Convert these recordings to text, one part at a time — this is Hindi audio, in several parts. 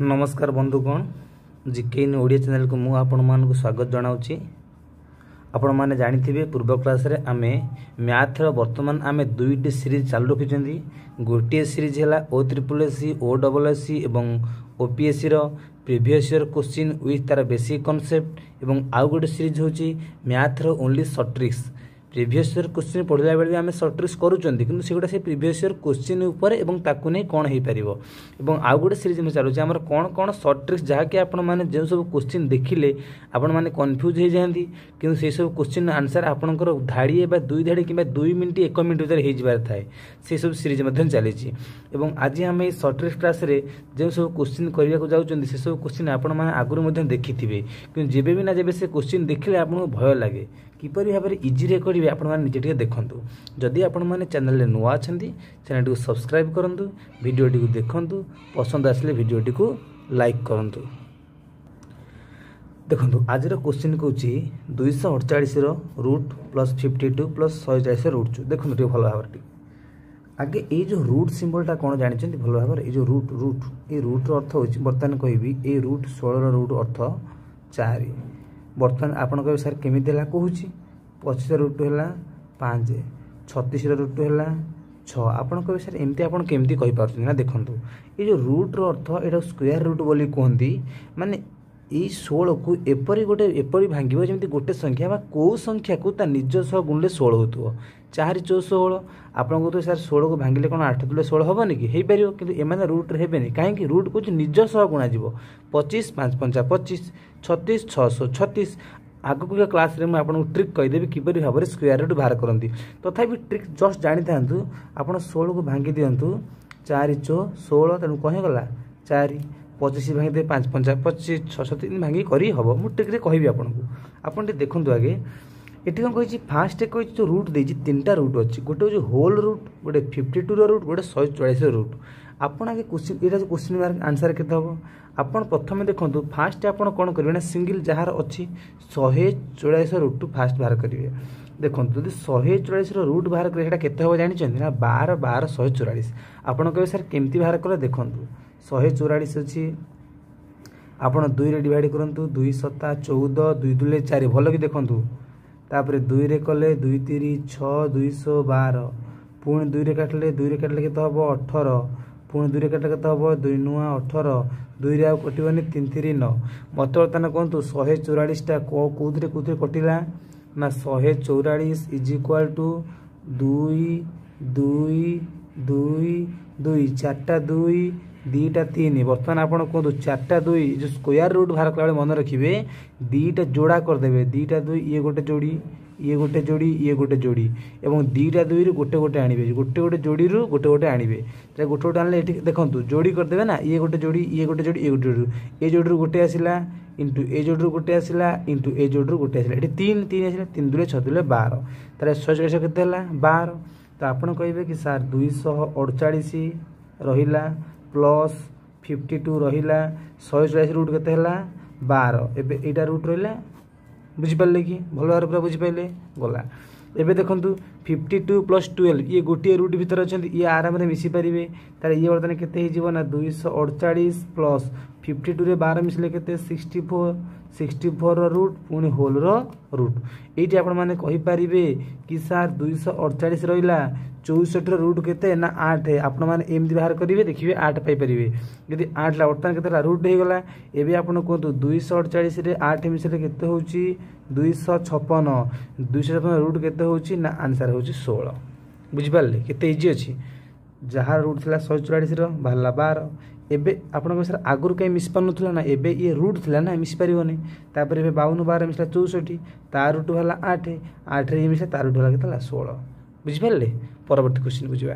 नमस्कार बंधुगण जीके इन ओडिया चैनल को मु आपण मानक स्वागत जनाऊँगी। आपण मैंने जानी पूर्व क्लास रे आमे मैथ वर्तमान आमे दुईटी सीरीज चालू रखी। गोटे सीरीज है OSSC OSSC एवं OPSC रो प्रीवियस ईयर क्वेश्चन विथ तार बेसिक कॉन्सेप्ट एवं आउ गोटे सीरीज होची मैथ रो only short tricks. Previous year question पढ़ला बेले आम शॉर्ट ट्रिक्स करूँ कि सेगुड़ा से प्रीवियस ईयर क्वेश्चन उपर एवं ताकू नहीं कौन हो पार एवं आउ गोटे सीरीज में चलुचे आमर कौन कौन शॉर्ट ट्रिक्स जहाँकि आपण मैंने जो सब क्वेश्चन देखिले आपण मैंने कन्फ्यूज हो जाती कि से सब क्वेश्चन आंसर आपंकर धाड़ी दुई धाड़ी कि 2 मिनट 1 मिनट भर हो थाए से सब सीरीज चली। आज आम ये शॉर्ट ट्रिक्स क्लास रे जो सब क्वेश्चन करने को जाऊँ से सब क्वेश्चन आपण मैंने आगुरी देखी थे कि जेबे भी ना जेबे से क्वेश्चन देखिले आपको भय लगे किपरि भाव में इजी करेंगे आपजे टे देखूँ। जदि आपण मैंने चैनल नुआ अच्छा चैनल टी सब्सक्राइब करूँ भिडियोटी को देखूँ पसंद आसिले भिडियोटी को लाइक करूँ। देखो आज क्वेश्चन कौन 248 रूट प्लस 52 प्लस 140 रूट देखो भल भाव आगे ये जो रूट सिंबलटा कौन जानते भल भाव ये जो रूट रूट ये रूट अर्थ हो बर्तमान कहबी ये रूट 16 रूट अर्थ 4 बर्तमान आपन कहे सर केमी कहूँ 25 रूट है 5 36 रूट है 6 आपन कहे सर एमती आपन केमती कहि पारछन ना देखो ये जो रूट रो अर्थ एटा स्क्वायर रूट बोली कहती माने ये 16 को एपरी गोटे एपरी भांगिबो जेमती गोटे संख्या बा को संख्या को ता निज सह गुणले 16 होतुओ 4 4 16 आपन को तो सर 16 को भांगिले कोन 8 दुले 16 होबनी कि हेई परियो किंतु एमाने रूट रे हेबेनी काहे कि रूट को निज सह गुणा जीवो 25 5 5 25 36 636 आगु के क्लास रे मैं आपन ट्रिक कहि देबी किपरि भाबरे स्क्वायर रूट बाहर करंती तथापि ट्रिक जस्ट जानि थांतु आपन 16 को भांगी दियंतु 4 4 16 तनु कहि गला 4 25 भांगी दे 5 5 25 6 3 भांगी करी हबो मु ट्रिक रे कहिबी आपन को आपन टे देखंतु आगे एटी कोन कहिछि फास्ट कहि जो रूट देछि तीनटा रूट अछि गोटे जो होल रूट गोटे 52 रो रूट गोटे 144 रो रूट आपन आगे क्वेश्चन एटा जो क्वेश्चन मार्क आंसर केते हबो आपन प्रथमे देखंतु फास्ट आपन कोन करिवे ना सिंगल जहार अछि 144 रूट फास्ट बाहर करिवे देखंतु यदि 144 रो रूट बाहर करे हेटा केते हबो जानि छथि ना 12 12 144 आपन कहे सर केमती बाहर करे देखंतु 144 अछि आपन 2 रे डिवाइड करंतु 2 7 14 2 दुले 4 भलो कि देखंतु तापरे 2 रे कले 2 3 6 212 पुणी 2 रे काटले केते हबो 18 पुणी 2 रे काटले केते हबो 2 नुआ 18 2 रे आ कटिबनी 3 3 9 मत बर्तमान कहतु 144 टा कोथरे कटिला ना 144 इज इक्वल टू 2 2 2 2 4टा 2 2टा 3 बर्तमान आपन कहतु 4टा 2 जो स्क्वायर रूट बाहर कला मन रखिबे 2टा जोड़ा कर देबे 2टा 2 ये गोटे जोड़ी ये गोटे जोड़ी ये गोटे जोड़ी एवं 2टा 2 रू गोटे गोटे आनिबे गोटे गोटे जोड़ी रू गोटे गोटे आनिबे त गोटे गोटे आनले एठी देखंतु जोड़ी कर देबे ना ये गोटे जोड़ी ये गोटे जोड़ी ये गोटे जोड़ी ए जोड़ी रू गोटे आसिला इंटू ए जोड़ी रू गोटे आसिला इंटू ए जोड़ी रू गोटे आसिला एठी 3 3 आसिला 3 दुले 6 दुले 12 तारे 144 केते हला 12 तो आपण कहबे कि सर 248 रहिला प्लस 52 रहिला 144 रूट केते हला 12 एबे एटा रूट रहिला बुझी पाले कि भल भाव पूरा बुझी पाइले गला एबे देखंतु 52 प्लस 12 ये गोटे रूट भीतर अछंती ये आराम रे मिसी परिबे तारे ये वर्तन केते हे जीवो ना 248 प्लस 52 रे 12 मिसले केते 64 रो रूट पुणी होल रो रूट एटी आपण माने कहि परिबे कि सर 248 रहिला 64 रो रूट केते ना 8 है आपण माने एमदी बाहर करिवे देखिबे 8 पाई परिबे यदि 8 ला वर्तन केते रूट हे गला एबे आपण कहतु 248 रे 8 मिसले केते होची 256 256 रूट केते होची ना आंसर होची 16 बुझि पाले केते इजी अछि जहार रूट थिला 144 रो भाला 12 एबे आपण को सर आगुर कहीं मिस पार नथला ना एबे ये रूट थिला ना मिस परिबोनी तापर एबे 52 12 मिसला 64 ता रूट होला 8 8 रे मिसला ता रूट होला केतला 16 बुझि पाले परवर्ती क्वेश्चन बुझिबा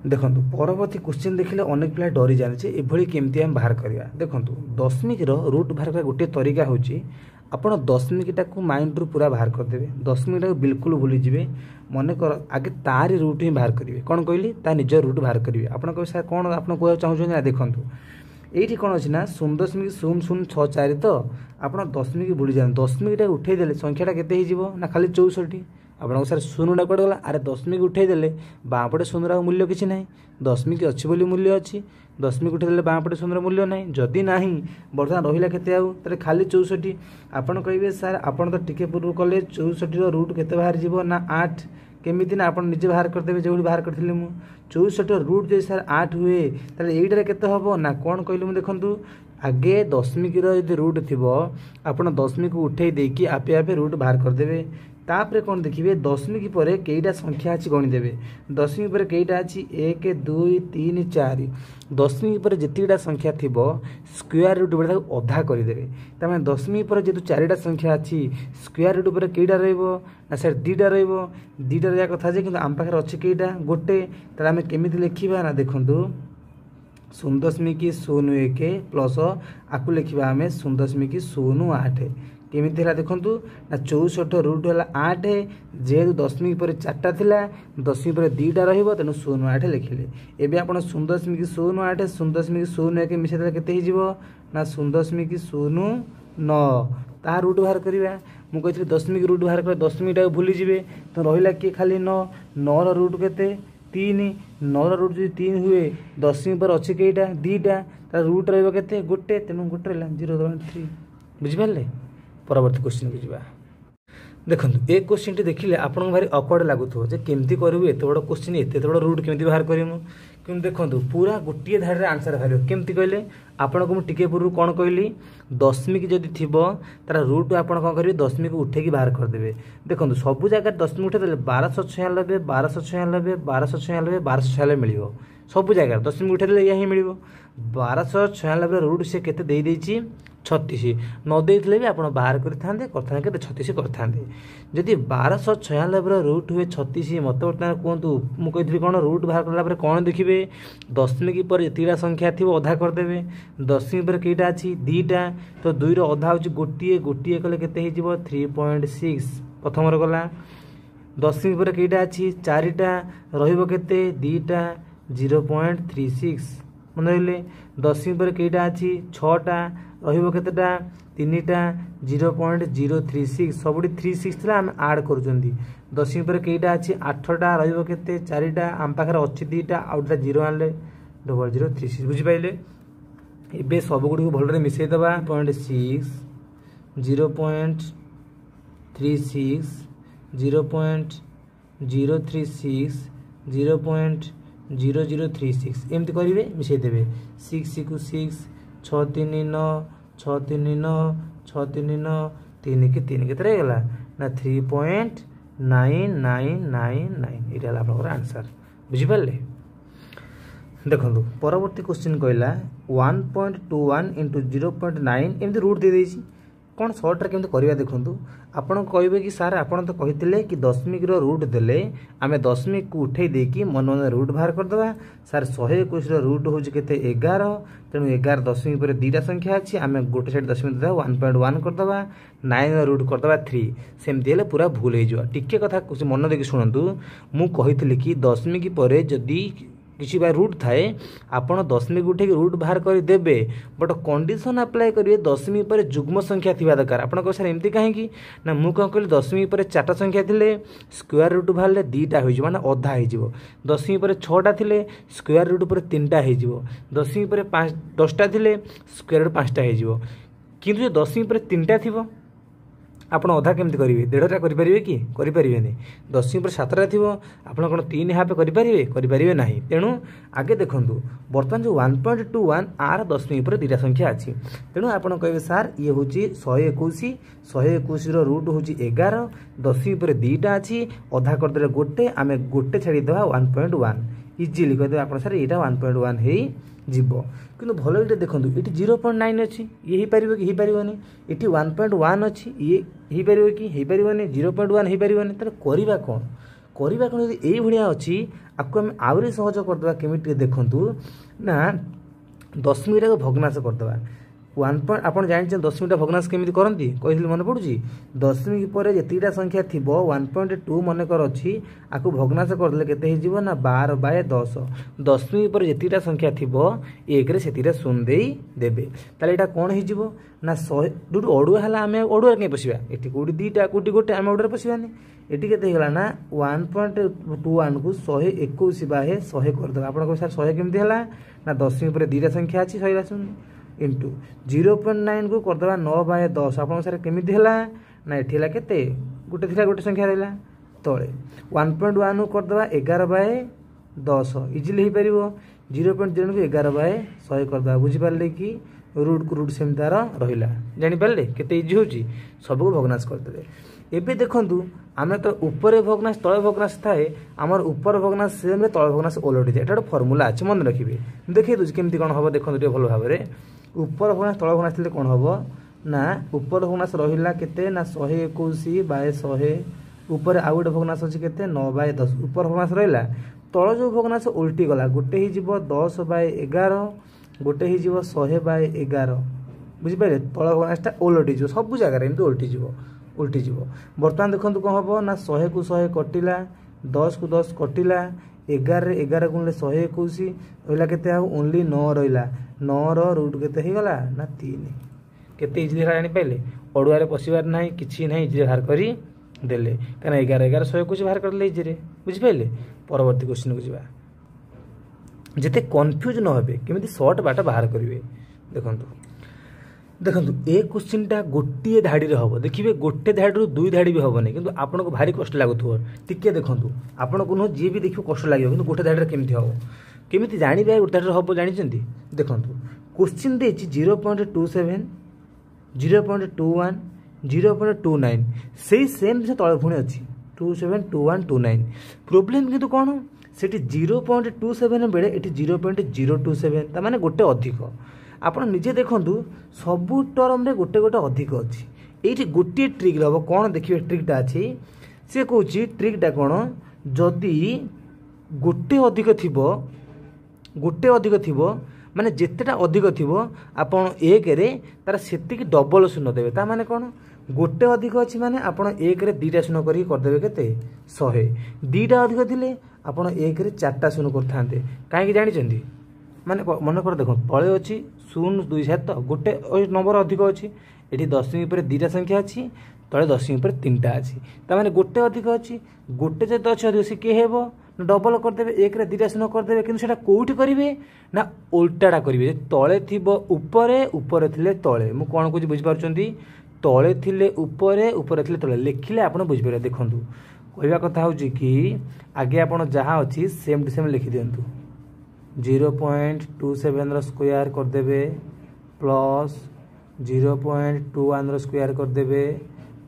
देखंतु परवर्ती क्वेश्चन देखिले अनेक पिला डरी जाने छे एभली केमती हम बाहर करिया देखंतु दशमिक रो रूट बाहर करा गोटे तरीका होची आपण दशमिकटा को माइंड रू पूरा बाहर कर देबे दशमिकटा को बिल्कुल भूली जिवे मने कर आगे तारी रूट ही बाहर करिवे कोन कहली ता निज रूट बाहर करिवे आपण कह सर कोन आपण कोया चाहू ना देखंतु एठी कोन अछि ना 0.0064 तो आपण दशमिक भूली जान दशमिकटा उठै देले संख्याटा केते हे जीवो ना खाली 64 आपको सर शून्यटा कौटे गला अरे दशमिक उठेदेले बाँपटे शून्यर मूल्य किसी ना दशमिक अच्छी बोली मूल्य अच्छी दशमिक उठेदेले बाँपटे शून्यर मूल्य ना जदि ना बर्तमान रहा के आउ खाली 64 आपड़ कहे सार आपड़ तो टिके पूर्व कले 64 रूट के बाहर जीव ना 8 केमिति ना आपन निजे बाहर करदेबे जो बाहर करथिले मु 64 रूट जे सर 8 हुए ताले एइटारे केते हबो ना कोन कहलु मु देखंतु आगे दशमिक रो यदि रूट थिबो आपन दशमिक उठेई देकी आपे आपे रूट बाहर करदेबे तापरे कौन देखिए दशमिक पर कईटा संख्या अच्छी गणिदेवे दशमिक पर कईटा अच्छी 1 2 3 4 दशमिक पर जितकीटा संख्या थी स्क्वायर रूट बड़े अधा करदेवे तमें दशमिक पर जेतु 4टा संख्या अच्छी स्क्वायर रूट पर कईटा ना सर 2टा रहीटा रहा कथा कि आम पाखे अच्छे कईटा गोटे ताले आम केमिति लिखिबा ना देखंतु 0.01 प्लस आकु लिखिबा आमे 0.08 केमिति है देखंतु ना 64 रूट है 8 जेहेतु दशमिक पर 4टा थिला दशमिक पर 2टा रहिबो तेनु 0.8 लिखिले एबे आपण 0.08 0.01 मिसेला केते हिजिवो ना 0.09 ता रूट बाहर करिवा मु कहिथि दशमिक रूट बाहर कर दशमिक टा भूली जिवे तो रहिला के खाली 9 रो रूट केते 3 9 रो रूट जो 3 हुए दशमिक पर अछि केइटा 2टा ता रूट रहइबो केते गोटे तेनु गोटे रहला 0.3 बुझि पाले परवर्ती क्वेश्चन को जावा देखो ए क्वेश्चन टी देखिले आपन भारी ऑकवर्ड लागुथो जे केमती करबो एते बड़ क्वेश्चन एते बड़ रूट केमती बाहर करिमु किम देखो पूरा गोटे धार रे आंसर बाहर केमती कहले आपन को टिके पूर्व कोन कहली दशमिक जदि थिबो तार रूट आपन कोन करिवे दशमिक उठे की बाहर कर देबे देखो सब जगह दशमिक उठे देले 1296 1296 1296 1296 मिलिबो सब जगह दशमिक उठे देले यही मिलिबो 1296 रूट से केते देई देछि 36 न देइथिले भी आपण बाहर करथांदे करथांदे केते 36 करथांदे जदि 1296 रूट हुए 36 मत वर्तमान कहतु मु कहिथि कोन रूट बाहर करला पर कोन देखिबे दशमिक पर एतिटा संख्या थिबो आधा कर देबे दशमिक पर केटा अछि 2टा तो 2 रो आधा होछि गोटिए गोटिए कले केते हे जिवो 3.6 प्रथम रो गला दशमिक पर केटा अछि 4टा रहिबो केते 2टा 0.36 मन रहिले दशमिक पर केटा अछि 6टा रहिबो केतेटा 3टा 0.036 सबुडी 36 थिला हम ऐड करूचंदी दशमिक पर केटा अछि 8टा रहिबो केते 4टा हम पाखर अछि 2टा आउटटा 0 आनले 0.036 बुझि पाइले एबे सब गुडी को भलरे मिसै दबा 0.6 0.36 0.036 0.0036 एमती करिवे मिसै देबे 6 को 6 639 639 639 3 के 3 केतरे गला ना 3.9999 इटा आपनकर आंसर बुझि पाले देखो परवर्ती क्वेश्चन कहला 1.21 into 0.9 एमती रूट दे देछि कौन शॉर्ट रे केमती करिया देखंतु आपण कहबे कि सर आपण तो कहितले कि दशमिक रो रूट देले आमे दशमिक को उठै दे कि मन मन रूट बाहर कर दबा सर 121 रो रूट हो केते 11 तेनु 11 दशमिक पर 2टा संख्या अछि आमे गोटे साइड दशमिक दे 1.1 कर दबा 9 रो रूट कर दबा 3 सेमती हेले पूरा भूल हे जो टिके कथा कुछ मन देखि सुनंतु मु कहितले कि दशमिक परे जदी किसी बार रूट थाए आपण दशमिक उठे रूट बाहर कर देबे बट कंडीशन अप्लाई करिवे दशमिक पर जुग्म संख्या थिबा दरकार आपण को सर एमती काहे कि ना मु कह कहली दशमिक पर 4टा संख्या थिले स्क्वायर रूट बाहरले 2टा होई माने आधा होई जिवो दशमिक पर 6टा थिले स्क्वायर रूट पर 3टा होई जिवो दशमिक पर 10टा थिले स्क्वायर रूट 5टा होई जिवो किंतु जे दशमिक पर 3टा थिबो आपण अधा केमती करिवे 1.5टा करि परिवे कि करि परिवे नै दशमिक पर 7टा थिबो आपण कोन 3 हाफ करि परिवे नाही तेनु आगे देखंतु वर्तमान जो 1.21 आर दशमिक पर 2टा संख्या अछि तेनु आपण कहबे सर ये होची 121 रो रूट होची 11 दशमिक पर 2टा अछि अधा कर देले गोटे आमे गोटे छाडी देबा 1.1 इजीली कह देबा आपण सर एटा 1.1 हेई जीवो किंतु भलो इटे देखंतु इटी 0.9 अछि ये ही परिबो कि ही परिबोनी इटी 1.1 अछि ये ही परिबो कि ही परिबोनी 0.1 ही परिबोनी त करिबा कोन यदि एई भडिया अछि आकु हम आवरी सहज कर देबा केमिति देखंतु ना दशमिक को भग्नांश कर देबा 1. आपण जानि दशमिक भग्नांश केमिति करंती कहिली मन पडुची दशमिक पर जेतिटा संख्या थिबो 1.2 मन कर अछि आकु भग्नांश कर देले केते हे जीवो ना 12/10 दशमिक पर जेतिटा संख्या थिबो 1 रे सेतिटा शून्य देई देबे ताले एटा कोन हे जीवो ना 100 दुडु ओडुआ हला हमें ओडुआ के पसिबा एठी कोडी 2टा कोडी गोटे हमें ओडुआ पसिबानी एटी के ना 1.21 को 121 बाहे 100 करदे आपन सर 100 केमती है ना 10 पर दीटा संख्या अच्छी 100 इंटू 0.9 को करदे 9 बाहे 10 आपन सर केमती है ना एठी है केते गोटे थिला गोटे संख्या रहा तले 1.1 को करदे 11 बाहे 10 इजिली हो पार 0.0 को 11 बाहे 100 करदे बुझिपारे कि रूट को रूट सेम तार रहा जापारे केते इजी हो सबको भग्नाश करदे एबे देखंतु आमे तो ऊपर भग्नाश तले भग्नाश थाए आमर ऊपर भग्नाश सेम तले भग्नाश ओलटी जाए एटा फर्मुला अच्छे मन रखिए देखिए दूसरी केमती कौन हम देखो भल भाव में ऊपर भग्नाश तले भग्नाश थे कौन हम ना ऊपर भग्नाश रहा केते ना 121 बाय 100 ऊपर आउ गोटे भग्नाश अच्छी के 9 बाय 10 ऊपर भग्नाश रहा तल जो भग्नाश उल्टी गला गोटे हो 10 बाय 11 गोटे हो 100 बाय 11 बुझिपारे तल भग्नाशटा ओलटी सब जगह एमती उल्टी बर्तमान देखो कौन हम ना 100 को 100 कटिला 10 को 10 कटिला 11 गुणले 121 रहा के ओनली 9 रहा 9 रूट के गला ना 3 केते इजिली जापारे अड़ुआर पशिबार ना कि ना इजिली बाहर कर देले कहीं 11 121 बाहर करदे इजिरे बुझिपारे परवर्ती क्वेश्चन को जावा जिते कन्फ्यूज न हे केमी सर्ट बाट बाहर करेंगे देखो ए क्वेश्चनटा गोटे धाड़ी हम देखिए गोटे धाड़ी दुई धाड़ी भी हेनी कि आपको भारी कष्ट लगुव टिके देखो आपन को नुह जी भी देखिए कष्ट लगे कि गोटे धाड़ी केमी हम केमी जानवे गोटे धाड़ी हम जानते देखो क्वेश्चन दे 0.27 0.21 0.29 से सेम जिन तले पुणी अच्छी 272129 प्रोब्लेम किंतु कौन से 0.27 बेले ये 0.027 तार गोटे अधिक आप निजे देखु सबू टर्म रे गोटे गोटे अधिक अच्छी ये गोटे ट्रिक हम कौन देखिए ट्रिकटा अच्छी सी कौन ट्रिकटा कौन जदि गोटे अधिक थी माने जितेटा अधिक थी आपड़ एक तार से डबल शून्य देवे ता माने कौन गोटे अधिक अच्छी माने आपड़ एक दीटा शून्य करदेवे के 100 दीटा अधिक थे आपड़ एक 4टा शून्य करते कहीं जानते माने मन कर देखो तले अच्छी 027 गोटे नंबर अधिक अच्छी ये दशमिक पर 2टा संख्या अच्छी तले दशमिक पर 3टा अच्छी ताने गोटे अधिक अच्छी गोटे जब अच्छी अधिक सी किए हे डबल करदे एक 2टा शून्य करदे कि कौटी करेंगे ना उल्टाटा करेंगे तले थी ऊपर थे तले मु कौन कह बुझीपार तले थिले ऊपर थे तले लिखिले आप बुझीपारे देखूँ कहवा कथा हूँ कि आगे आप जहाँ अच्छी सेम टू सेम लिखि दिंतु 0.27 स्क्वायर करदे प्लस 0.21 स्क्वायर करदे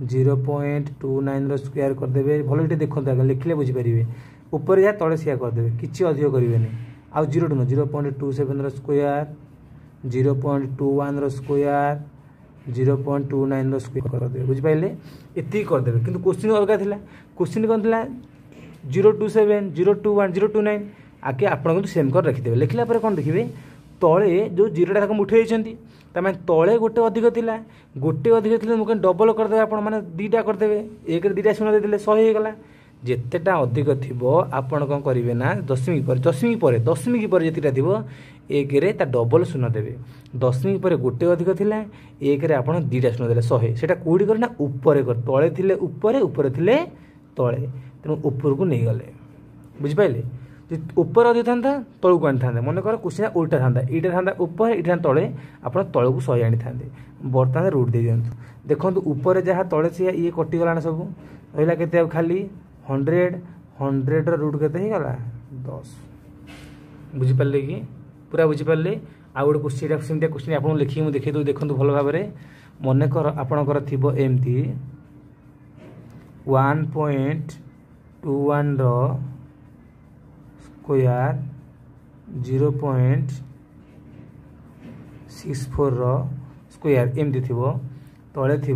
0.29 स्क्वायर करदे भल देखो आगे लिखिले बुझीपारे ऊपर या तले सिया करदे किसी अधिक करेंगे आउ 0.27 स्क्वायर 0.21 स्क्वायर 0.29 स्क्वायर करदे बुझिपारे एति करदे किंतु क्वेश्चन अलग थिला क्वेश्चन कौन थिला 0.27 0.21 0.29 आगे आपन सेम कर रखिदेवे लिखला पर कौन देखिए तले जो जीरोटा उठे तमें तले गोटे अधिक थिला गोटे अधिक थे मुझे डबल करदे आप दीटा करदे एक 2टा शून्य देते 100 होगा जितेटा अधिक थी आपड़ कौन करेंगे ना दशमिक पर जितटा थी एक डबल शून्य देवे दशमिक पर गोटे अधिक थिला एक आप 2टा शून्य देले 100 से कौटी कर ऊपर तले थे ऊपर थे तले तेणु ऊपर को नहीं गले बुझिपारे ऊपर अधिक था तलू को आनी था मन कर क्वेश्चन उल्टा था यहाँ था ऊपर ये तले आप तल को 100 आनी था बर्तमान रूट दे दिखाँ देखो ऊपर जहाँ तले से ये कटिगला सब रहा के खाली 100 रूट के गला 10 बुझिपारे कि पूरा बुझिपारे आउ गोटे क्वेश्चन क्वेश्चन आप लिखिए मुझे देखी दूँ देखो भल भाव में मन कर आपणकर थी एमती 1.21 स्क्वायर 0.64 स्क्वायर एमती थी तले थी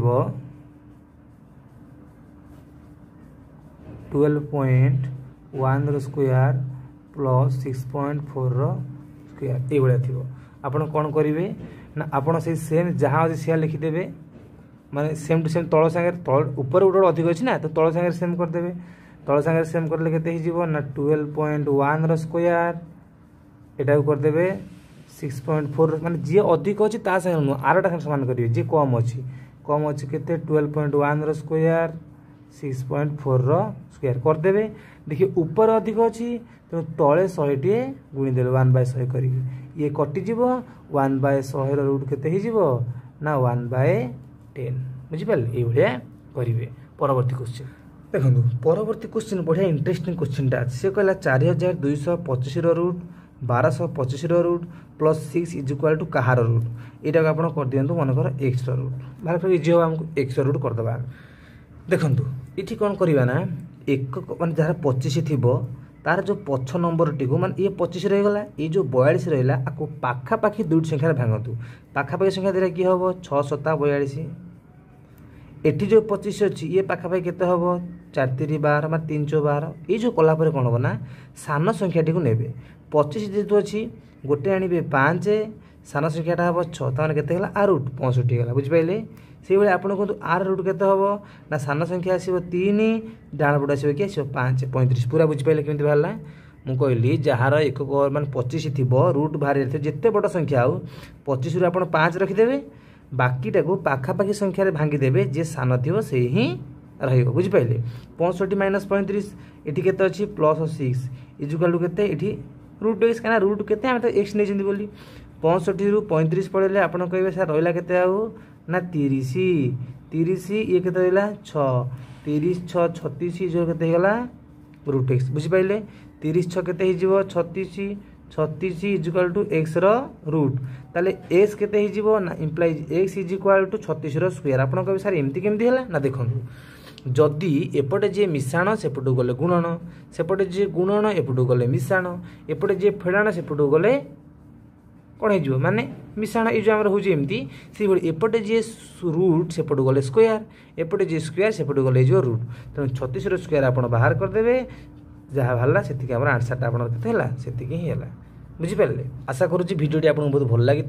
12.1 स्क्वायर प्लस 6.4 स्क्वायर ये थी आपड़ कौन करेंगे ना आपड़ से सेम जहाँ अच्छे सिया लिखिदेवे माने सेम टू सेम तल सागर तल ऊपर गोटे अधिक अच्छी ना तो तल सागर सेम करदे तल सागर सेम करले केते हिजिवो ना 12.1 स्क्वायर एटा करदे 6.4 माने जी अधिक अच्छी ता संगे नु आरटा समान करेंगे जी कम अच्छी केते 12.1 स्क्वायर 6.4 स्क्वायर करदेवे। देखिए ऊपर अधिक अच्छी तेणु तले 100 गुणीदेवे 1/100 करी ये कटिଯିव 1/100 रूट केते ना 1/10 बुझिपारे ये करेंगे। परवर्ती क्वेश्चन देखो परवर्ती क्वेश्चन बढ़िया इंटरेस्टिंग क्वेश्चन टा सी कहला 4225 root 1225 root plus 6 is equal to कहार रूट यहाँ आप कर दिखाँ मनकर एक्स रूट बाहर इजी हम आमको एक्स रूट करदे। देखु ये कौन करवा ना एक मान जहाँ 25 थी तार जो पछ नंबर टी माने ये 25 रहीगला ये जो 42 रहा आपको पाखापाखि दुईट संख्यार भांगतु पाखापाखि संख्या द्वारा किए हम 6 7 42 एटी जो 25 अच्छी ये पाखापाखि केते हम 4 3 12 मान 3 4 12 ये जो कलापर कौन हम ना सान संख्याटी को नेबे 25 जेहेतु अच्छी गोटे आणवे 5 सान संख्याटा हम 6 तार केते आ रूट 65 है बुझिपारे से भाई आप कहूँ आर रूट के ना सान संख्या आसो 3 डाण पट आसो कि आसो 5 35 पूरा बुझिपारे केमी बाहर मुझे कहली जार एक मान 25 थी रूट बाहर जिते बड़ संख्या आउ 25 रू आप 5 रखिदेवे बाकीटा को पाखापाखि संख्यार भांगीदेवे जे सान थी से ही बुझिपारे 65 माइनस 35 ये के अच्छी प्लस 6 इजुकाल टू के रूट एक्स क्या रूट के एक्स नहीं बोली 65 रू 35 पड़े आप कहे सर रहा के ना 30 ये के रहा 6 30 6 36 जो के रूट एक्स बुझिपारे 30 6 के 36 इजिकाल टू एक्स रूट ताले एक्स के ना implies X is equal to 36 square आप कहे सर एमती केमती है ना देखो जदि एपटे जे मिश्रण सेपटू गले गुणन सेपटे जे गुणन एपटू गले मिश्रण एपटे जे फेड़ाण सेपटू गले कौन हो माने मिश्रण ये जो आम होमती से एपटे जे रूट सेपटू गले स्क्वायर एपटे जे स्क्वायर सेपटू गले जो रूट तेणु 36 स्क्वायर आप बाहर करदे जहाँ बाहर से आम आंसरटा आपला बुझिपारे। आशा करुँच भिडियोटी आपको बहुत भल लगी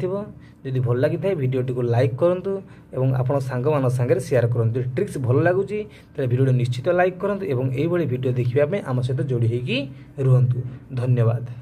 जदि भल लगी था भिडियोटी को लाइक करूँ और आप सांग सागर शेयर करूँ ट्रिक्स भल लगुच तो भिडियो निश्चित लाइक करूँ और यही भिडियो देखा आम सहित जोड़ी होगी रुहतु। धन्यवाद।